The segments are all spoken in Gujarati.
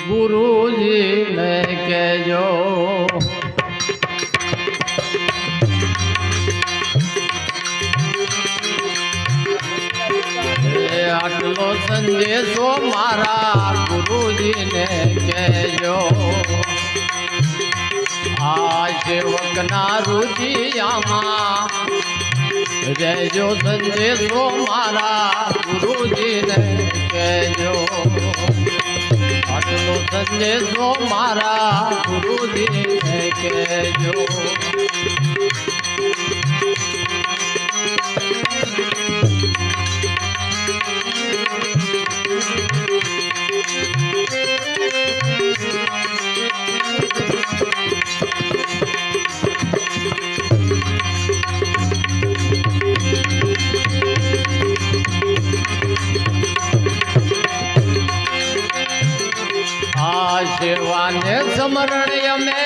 ગુરુજીને કહેજો આટલો સંદેશો મારા ગુરુજીને કહેજો આ સેવકના રુચિયામાં રહેજો સંદેશો મારા ગુરુજીને કહેજો આટલો સંદેશો મારા ગુરુજીને કહેજો સેવાને સમરણ અમે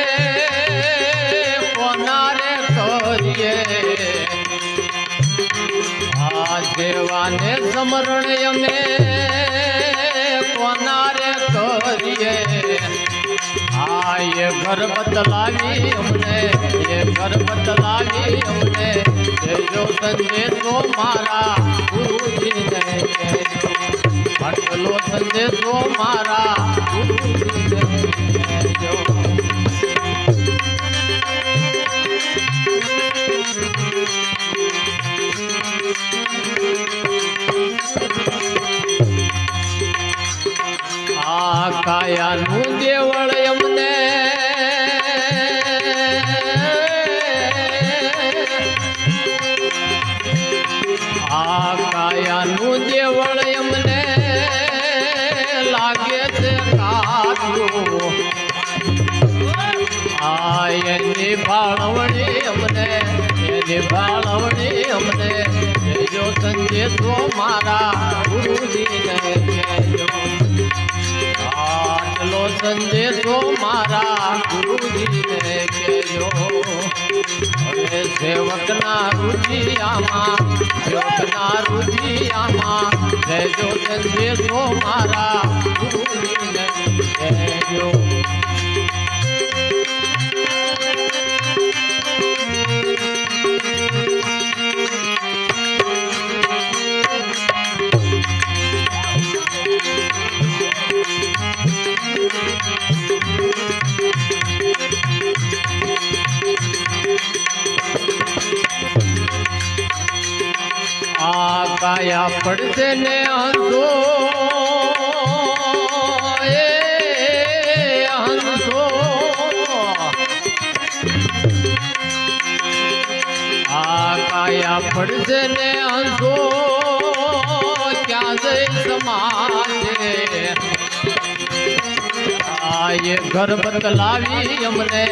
કોનારે કરીએ આ સેવાને સમરણ અમે કોનારે કરીએ આ એ ઘર બદલાવી અમને એ ઘર બદલાવી અમને દેજો સંદેશો મારા ગુરુજીને કહેજો આટલો સંદેશો મારા ગુરુજીને કહેજો આ કાયાનું દેવળ અમને આ કાયાનું દેવળ અમને લાગે છે કાઢ્યું આ એની ભાળવણી અમને એની ભાળવણી અમને કહેજો સંદેશો મારા ગુરુજીને કહેજો આટલો સંદેશો મારા ગુરુજીને કહેજો હવે સેવકના રુચિયામાં કહેજો સંદેશો મારા ગુરુજીને કહેજો આ કાયા પડશે ને હંસો હંસો આ કાયા પડશે ને હંસો ક્યાં જઈ સમાજે આ એ ઘર બદલાવી અમને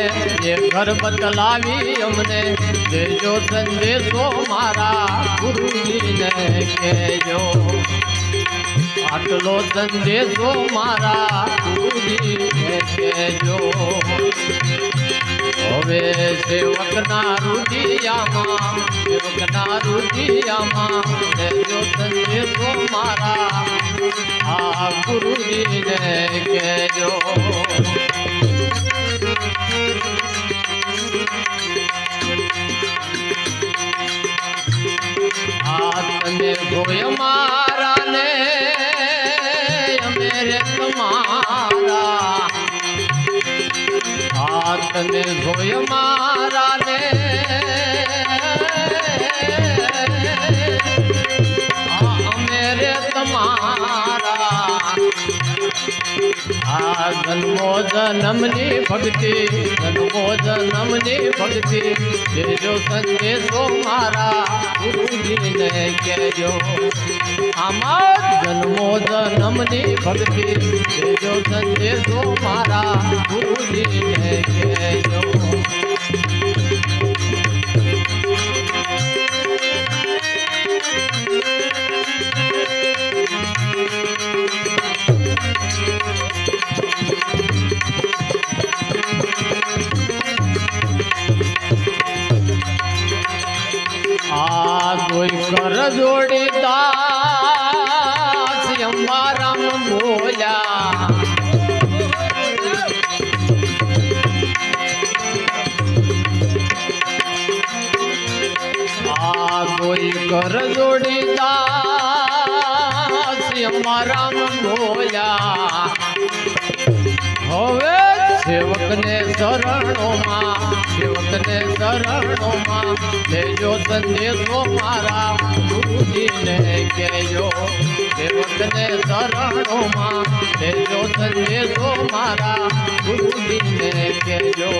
એ ઘર બદલાવી અમને દેજો સંદેશો મારા ગુરુજીને કહેજો આટલો સંદેશો મારા ગુરુજીને કહેજો હવે સેવકના રુચિયામાં દેજો સંદેશો મારા આ ગુરુજીને કહેજો આ તને ગોય મારા ને અમે રે તમારા આ તને ગોય મારા ને અમે રે તમારા આ જન્મો જન્મની ભક્તિ દેજો સંદેશો મારા ગુરુજીને કહેજો આમાં જન્મો જન્મની ભક્તિ દેજો સંદેશો મારા ગુરુજીને કહેજો કોઈ કર જોડીદાસ અંબારામ બોલ્યા કોઈ કર જોડીદાસ અમારા બોલ્યા હવે સેવકને શરણોમાં લેજો સંદેશો મારા ગુરુજીને કહેજો સેવકને શરણોમાં લેજો સંદેશો મારા ગુરુજીને કહેજો